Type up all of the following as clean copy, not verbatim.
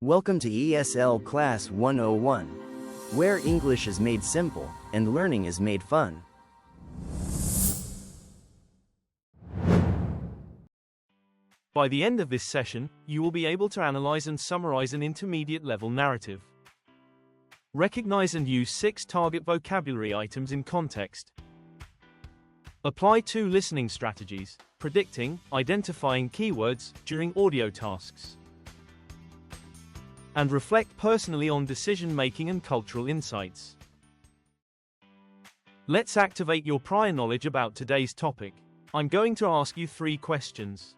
Welcome to ESL Class 101, where English is made simple and learning is made fun. By the end of this session, you will be able to analyze and summarize an intermediate-level narrative. Recognize and use 6 target vocabulary items in context. Apply 2 listening strategies, predicting, identifying keywords during audio tasks. And reflect personally on decision-making and cultural insights. Let's activate your prior knowledge about today's topic. I'm going to ask you 3 questions.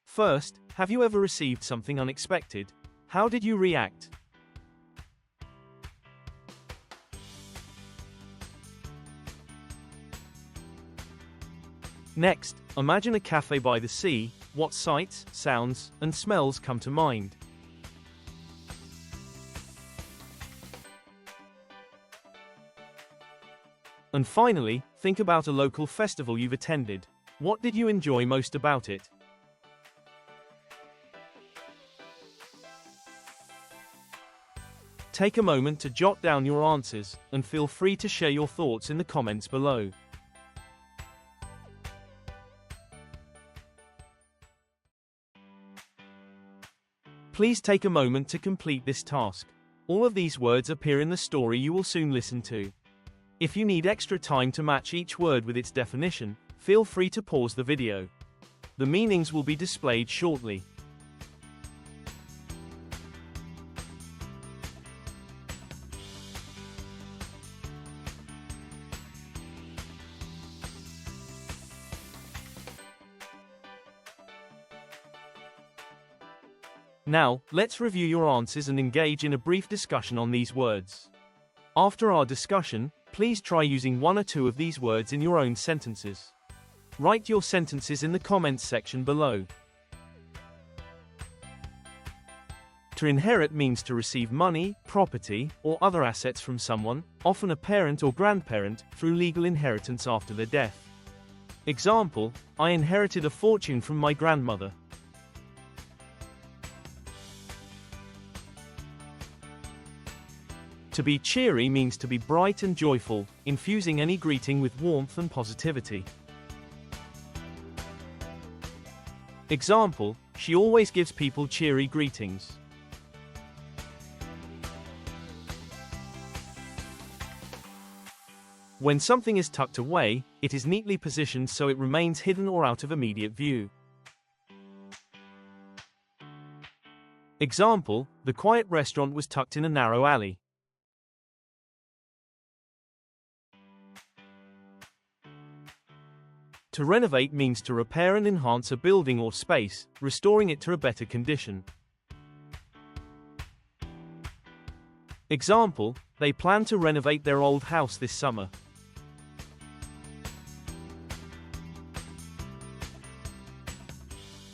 First, have you ever received something unexpected? How did you react? Next, imagine a cafe by the sea. What sights, sounds, and smells come to mind? And finally, think about a local festival you've attended. What did you enjoy most about it? Take a moment to jot down your answers, and feel free to share your thoughts in the comments below. Please take a moment to complete this task. All of these words appear in the story you will soon listen to. If you need extra time to match each word with its definition, feel free to pause the video. The meanings will be displayed shortly. Now, let's review your answers and engage in a brief discussion on these words. After our discussion, please try using 1 or 2 of these words in your own sentences. Write your sentences in the comments section below. To inherit means to receive money, property, or other assets from someone, often a parent or grandparent, through legal inheritance after their death. Example, I inherited a fortune from my grandmother. To be cheery means to be bright and joyful, infusing any greeting with warmth and positivity. Example, she always gives people cheery greetings. When something is tucked away, it is neatly positioned so it remains hidden or out of immediate view. Example, the quiet restaurant was tucked in a narrow alley. To renovate means to repair and enhance a building or space, restoring it to a better condition. Example, they plan to renovate their old house this summer.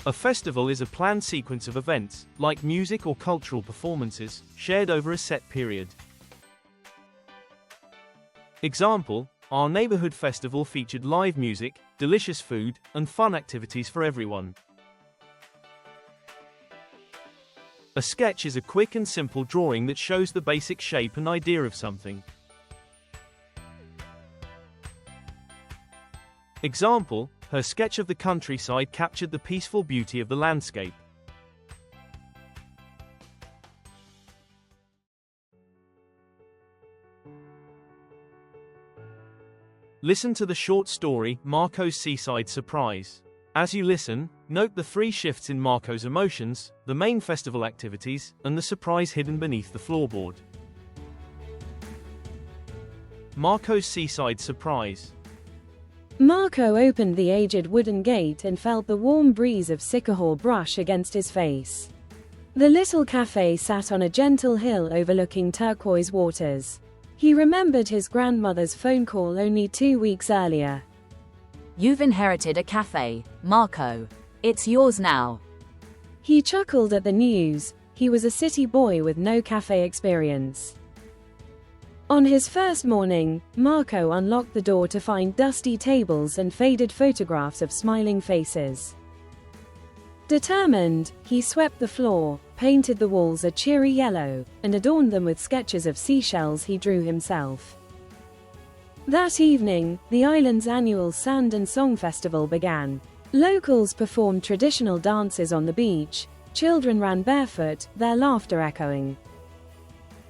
A festival is a planned sequence of events, like music or cultural performances, shared over a set period. Example, our neighborhood festival featured live music, delicious food, and fun activities for everyone. A sketch is a quick and simple drawing that shows the basic shape and idea of something. Example, her sketch of the countryside captured the peaceful beauty of the landscape. Listen to the short story, Marco's Seaside Surprise. As you listen, note the 3 shifts in Marco's emotions, the main festival activities, and the surprise hidden beneath the floorboard. Marco's Seaside Surprise. Marco opened the aged wooden gate and felt the warm breeze of Siquijor brush against his face. The little café sat on a gentle hill overlooking turquoise waters. He remembered his grandmother's phone call only 2 weeks earlier. You've inherited a cafe, Marco. It's yours now. He chuckled at the news. He was a city boy with no cafe experience. On his first morning, Marco unlocked the door to find dusty tables and faded photographs of smiling faces. Determined, he swept the floor, painted the walls a cheery yellow, and adorned them with sketches of seashells he drew himself. That evening, the island's annual Sand and Song Festival began. Locals performed traditional dances on the beach, children ran barefoot, their laughter echoing.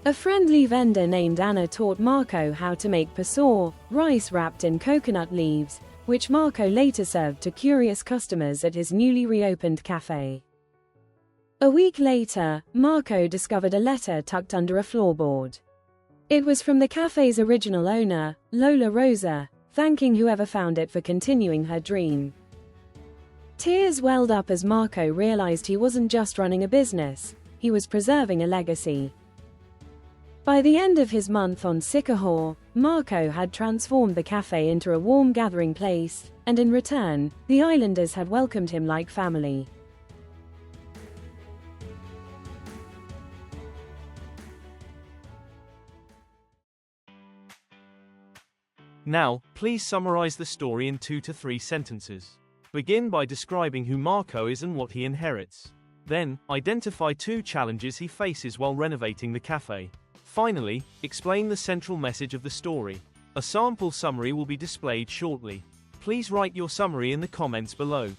A friendly vendor named Anna taught Marco how to make pasor, rice wrapped in coconut leaves, which Marco later served to curious customers at his newly reopened café. A week later, Marco discovered a letter tucked under a floorboard. It was from the café's original owner, Lola Rosa, thanking whoever found it for continuing her dream. Tears welled up as Marco realized he wasn't just running a business, he was preserving a legacy. By the end of his month on Siquijor, Marco had transformed the café into a warm gathering place, and in return, the islanders had welcomed him like family. Now, please summarize the story in 2 to 3 sentences. Begin by describing who Marco is and what he inherits. Then, identify 2 challenges he faces while renovating the café. Finally, explain the central message of the story. A sample summary will be displayed shortly. Please write your summary in the comments below.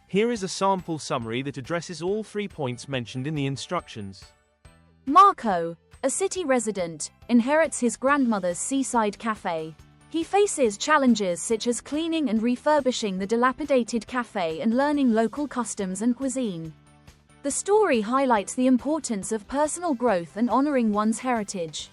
Here is a sample summary that addresses all 3 points mentioned in the instructions. Marco, a city resident, inherits his grandmother's seaside cafe. He faces challenges such as cleaning and refurbishing the dilapidated cafe and learning local customs and cuisine. The story highlights the importance of personal growth and honoring one's heritage.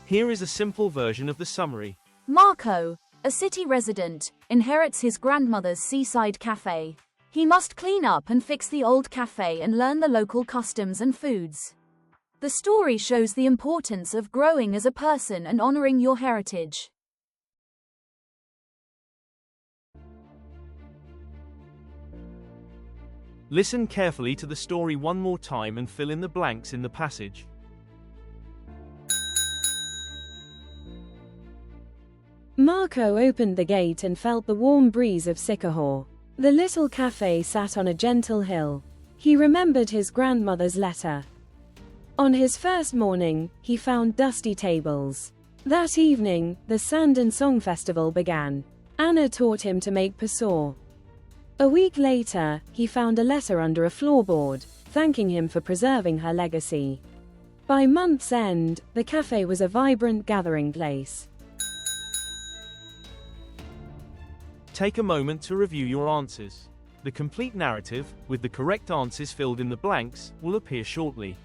Here is a simple version of the summary. Marco, a city resident, inherits his grandmother's seaside cafe. He must clean up and fix the old cafe and learn the local customs and foods. The story shows the importance of growing as a person and honoring your heritage. Listen carefully to the story one more time and fill in the blanks in the passage. Marco opened the gate and felt the warm breeze of Siquijor. The little café sat on a gentle hill. He remembered his grandmother's letter. On his first morning, he found dusty tables. That evening, the Sand and Song Festival began. Anna taught him to make pasor. A week later, he found a letter under a floorboard, thanking him for preserving her legacy. By month's end, the café was a vibrant gathering place. Take a moment to review your answers. The complete narrative, with the correct answers filled in the blanks, will appear shortly.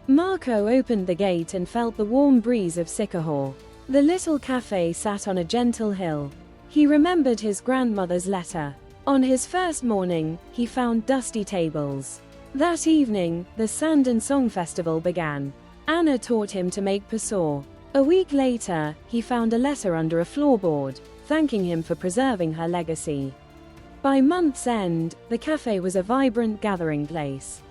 Marco opened the gate and felt the warm breeze of Siquijor. The little café sat on a gentle hill. He remembered his grandmother's letter. On his first morning, he found dusty tables. That evening, the Sand and Song Festival began. Anna taught him to make pasor. A week later, he found a letter under a floorboard, thanking him for preserving her legacy. By month's end, the café was a vibrant gathering place.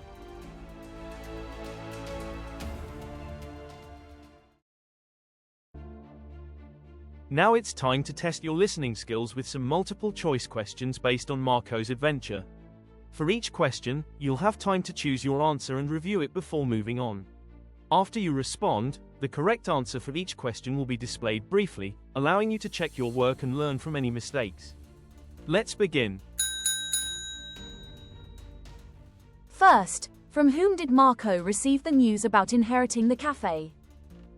Now it's time to test your listening skills with some multiple choice questions based on Marco's adventure. For each question, you'll have time to choose your answer and review it before moving on. After you respond, the correct answer for each question will be displayed briefly, allowing you to check your work and learn from any mistakes. Let's begin. First, from whom did Marco receive the news about inheriting the café?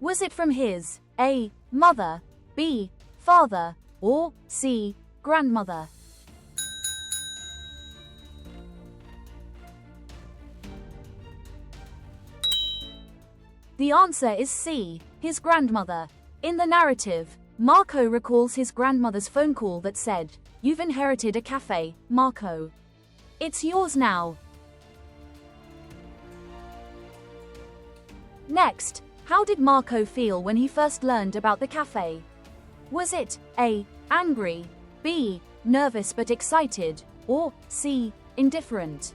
Was it from his A. mother, B. father, or C. grandmother? The answer is C. his grandmother. In the narrative, Marco recalls his grandmother's phone call that said, "You've inherited a café, Marco. It's yours now." Next, how did Marco feel when he first learned about the café? Was it A. angry, B. nervous but excited, or C. indifferent?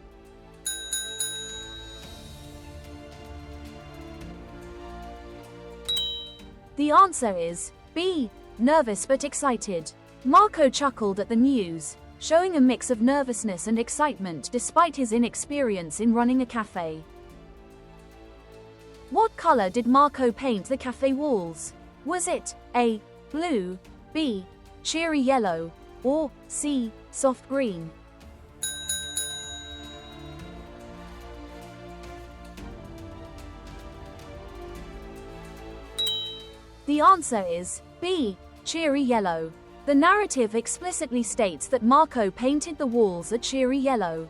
The answer is B. nervous but excited. Marco chuckled at the news, showing a mix of nervousness and excitement despite his inexperience in running a cafe. What color did Marco paint the cafe walls? Was it A. blue, B. cheery yellow, or C. soft green? The answer is B. cheery yellow. The narrative explicitly states that Marco painted the walls a cheery yellow.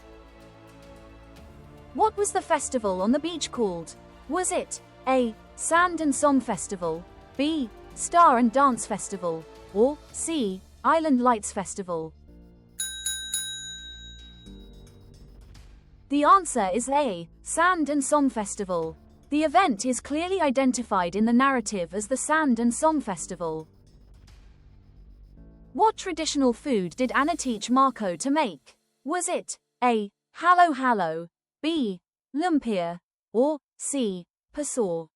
What was the festival on the beach called? Was it A. Sand and Song Festival, B. Star and Dance Festival, or C. Island Lights Festival? The answer is A. Sand and Song Festival. The event is clearly identified in the narrative as the Sand and Song Festival. What traditional food did Anna teach Marco to make? Was it A. halo halo, B. lumpia, or C. pasor?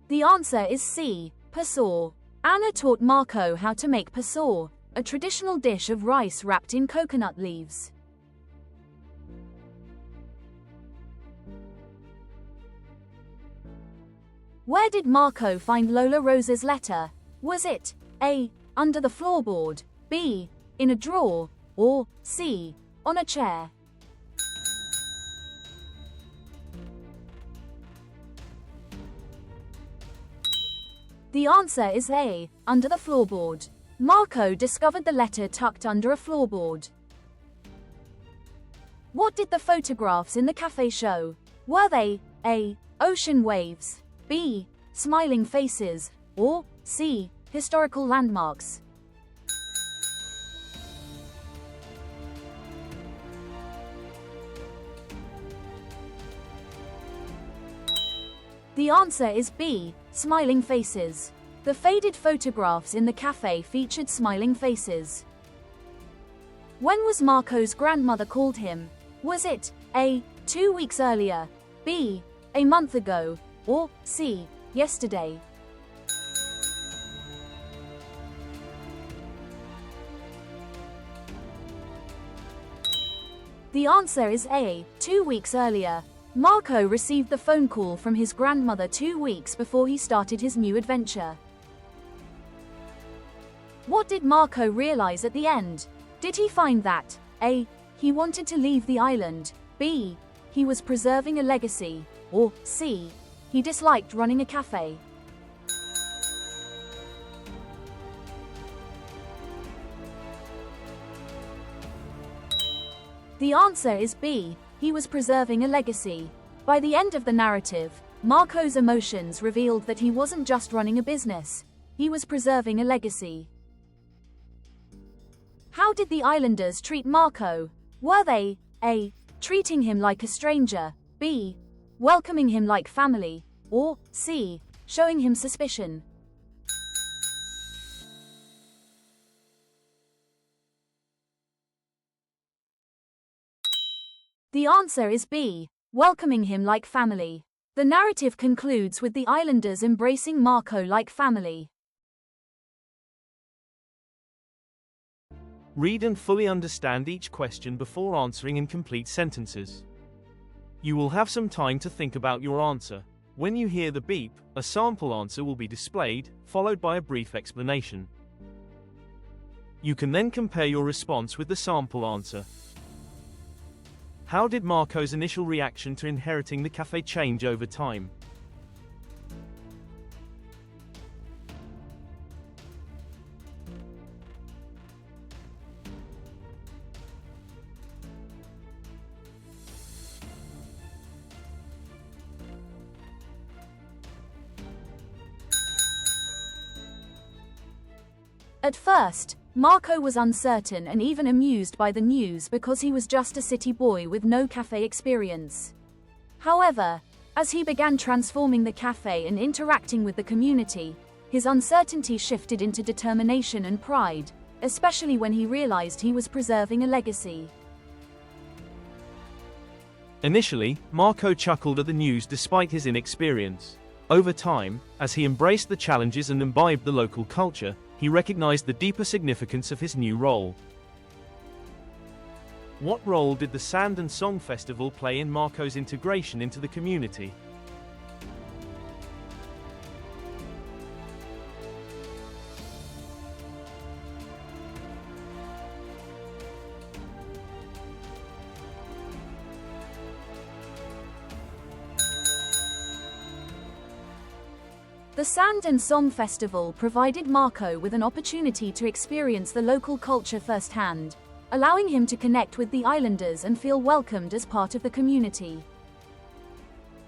The answer is C. pasor. Anna taught Marco how to make pasor, a traditional dish of rice wrapped in coconut leaves. Where did Marco find Lola Rosa's letter? Was it A. under the floorboard, B. in a drawer, or C. on a chair? The answer is A. under the floorboard. Marco discovered the letter tucked under a floorboard. What did the photographs in the cafe show? Were they A. ocean waves, B. smiling faces, or C. historical landmarks? The answer is B. smiling faces. The faded photographs in the cafe featured smiling faces. When was Marco's grandmother called him? Was it A. 2 weeks earlier, B. a month ago, or C. yesterday? The answer is A. 2 weeks earlier. Marco received the phone call from his grandmother 2 weeks before he started his new adventure. What did Marco realize at the end? Did he find that A. he wanted to leave the island, B. he was preserving a legacy, or C. he disliked running a cafe? The answer is B. he was preserving a legacy. By the end of the narrative, Marco's emotions revealed that he wasn't just running a business, he was preserving a legacy. How did the islanders treat Marco? Were they A. treating him like a stranger, B. welcoming him like family, or C. showing him suspicion? The answer is B. welcoming him like family. The narrative concludes with the islanders embracing Marco like family. Read and fully understand each question before answering in complete sentences. You will have some time to think about your answer. When you hear the beep, a sample answer will be displayed, followed by a brief explanation. You can then compare your response with the sample answer. How did Marco's initial reaction to inheriting the café change over time? At first, Marco was uncertain and even amused by the news because he was just a city boy with no cafe experience. However, as he began transforming the cafe and interacting with the community, his uncertainty shifted into determination and pride, especially when he realized he was preserving a legacy. Initially, Marco chuckled at the news despite his inexperience. Over time, as he embraced the challenges and imbibed the local culture, he recognized the deeper significance of his new role. What role did the Sand and Song Festival play in Marco's integration into the community? The Sand and Song Festival provided Marco with an opportunity to experience the local culture firsthand, allowing him to connect with the islanders and feel welcomed as part of the community.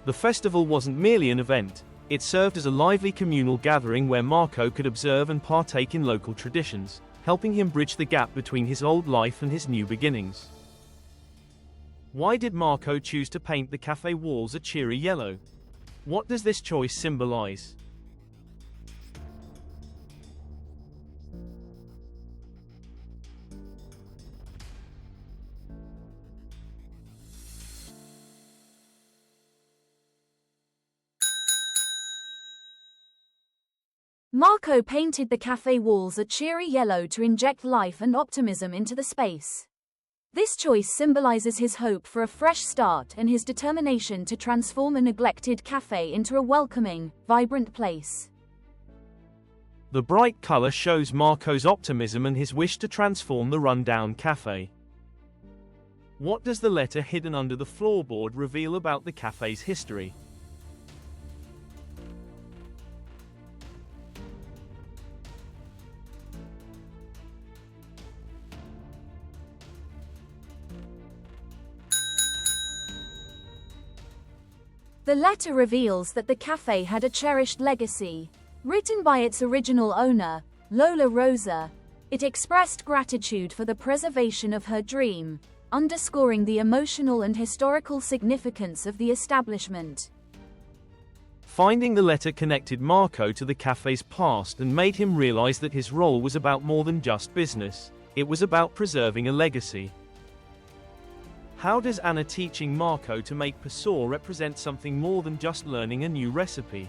The festival wasn't merely an event, it served as a lively communal gathering where Marco could observe and partake in local traditions, helping him bridge the gap between his old life and his new beginnings. Why did Marco choose to paint the cafe walls a cheery yellow? What does this choice symbolize? Marco painted the cafe walls a cheery yellow to inject life and optimism into the space. This choice symbolizes his hope for a fresh start and his determination to transform a neglected cafe into a welcoming, vibrant place. The bright color shows Marco's optimism and his wish to transform the rundown cafe. What does the letter hidden under the floorboard reveal about the cafe's history? The letter reveals that the cafe had a cherished legacy. Written by its original owner, Lola Rosa, it expressed gratitude for the preservation of her dream, underscoring the emotional and historical significance of the establishment. Finding the letter connected Marco to the cafe's past and made him realize that his role was about more than just business, it was about preserving a legacy. How does Anna teaching Marco to make pasor represent something more than just learning a new recipe?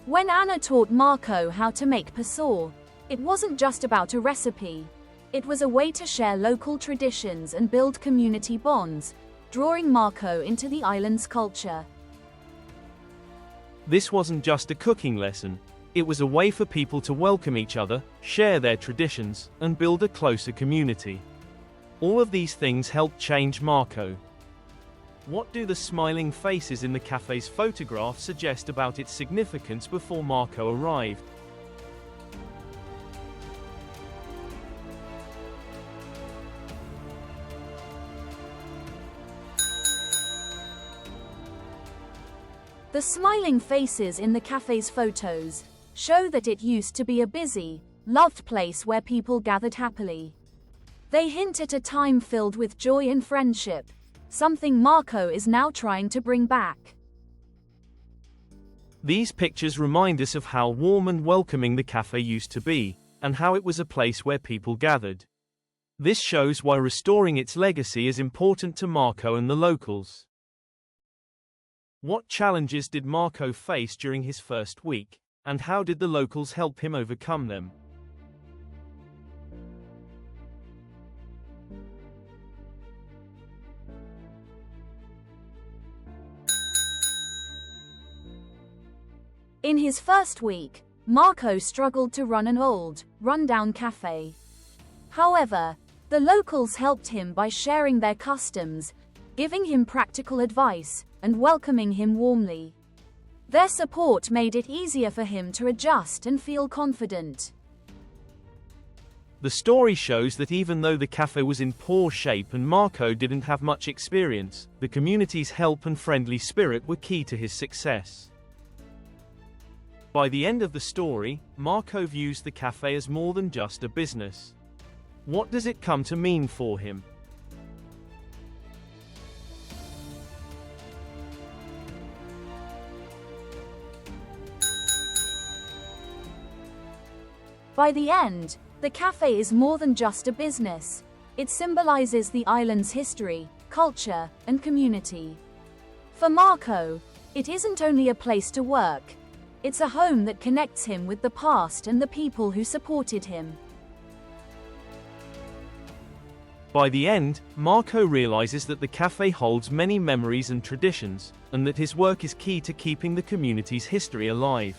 When Anna taught Marco how to make pasor, it wasn't just about a recipe. It was a way to share local traditions and build community bonds, drawing Marco into the island's culture. This wasn't just a cooking lesson, it was a way for people to welcome each other, share their traditions, and build a closer community. All of these things helped change Marco. What do the smiling faces in the cafe's photograph suggest about its significance before Marco arrived? The smiling faces in the cafe's photos show that it used to be a busy, loved place where people gathered happily. They hint at a time filled with joy and friendship, something Marco is now trying to bring back. These pictures remind us of how warm and welcoming the cafe used to be, and how it was a place where people gathered. This shows why restoring its legacy is important to Marco and the locals. What challenges did Marco face during his first week, and how did the locals help him overcome them? In his first week, Marco struggled to run an old, run-down cafe. However, the locals helped him by sharing their customs, giving him practical advice, and welcoming him warmly. Their support made it easier for him to adjust and feel confident. The story shows that even though the cafe was in poor shape and Marco didn't have much experience, the community's help and friendly spirit were key to his success. By the end of the story, Marco views the cafe as more than just a business. What does it come to mean for him? By the end, the cafe is more than just a business. It symbolizes the island's history, culture, and community. For Marco, it isn't only a place to work. It's a home that connects him with the past and the people who supported him. By the end, Marco realizes that the cafe holds many memories and traditions, and that his work is key to keeping the community's history alive.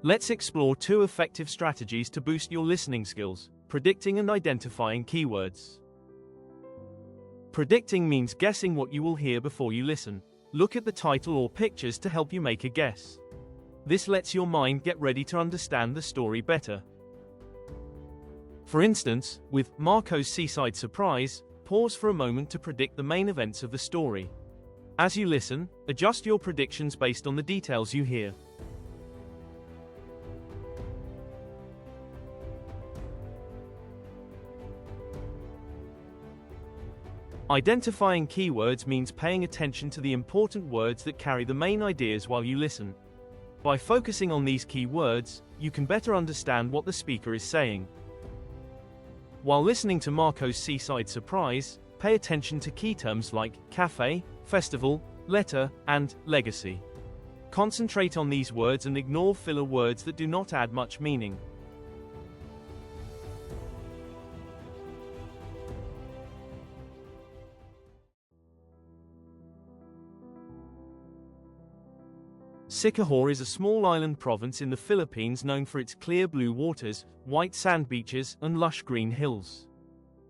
Let's explore 2 effective strategies to boost your listening skills: predicting and identifying keywords. Predicting means guessing what you will hear before you listen. Look at the title or pictures to help you make a guess. This lets your mind get ready to understand the story better. For instance, with Marco's Seaside surprise, pause for a moment to predict the main events of the story. As you listen, adjust your predictions based on the details you hear. Identifying keywords means paying attention to the important words that carry the main ideas while you listen. By focusing on these key words, you can better understand what the speaker is saying. While listening to Marco's Seaside surprise, pay attention to key terms like café, festival, letter, and legacy. Concentrate on these words and ignore filler words that do not add much meaning. Siquijor is a small island province in the Philippines known for its clear blue waters, white sand beaches, and lush green hills.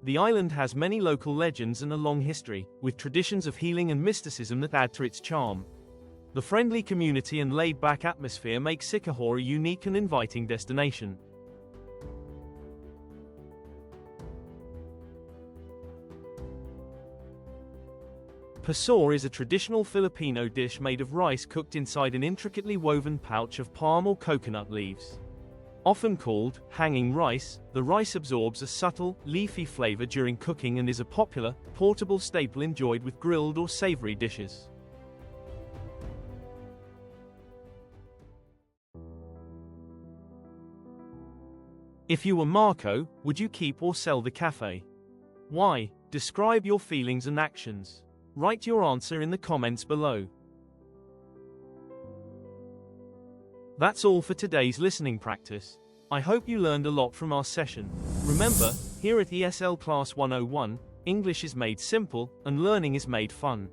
The island has many local legends and a long history, with traditions of healing and mysticism that add to its charm. The friendly community and laid-back atmosphere make Siquijor a unique and inviting destination. Pasor is a traditional Filipino dish made of rice cooked inside an intricately woven pouch of palm or coconut leaves. Often called hanging rice, the rice absorbs a subtle, leafy flavor during cooking and is a popular, portable staple enjoyed with grilled or savory dishes. If you were Marco, would you keep or sell the cafe? Why? Describe your feelings and actions. Write your answer in the comments below. That's all for today's listening practice. I hope you learned a lot from our session. Remember, here at ESL Class 101, English is made simple, and learning is made fun.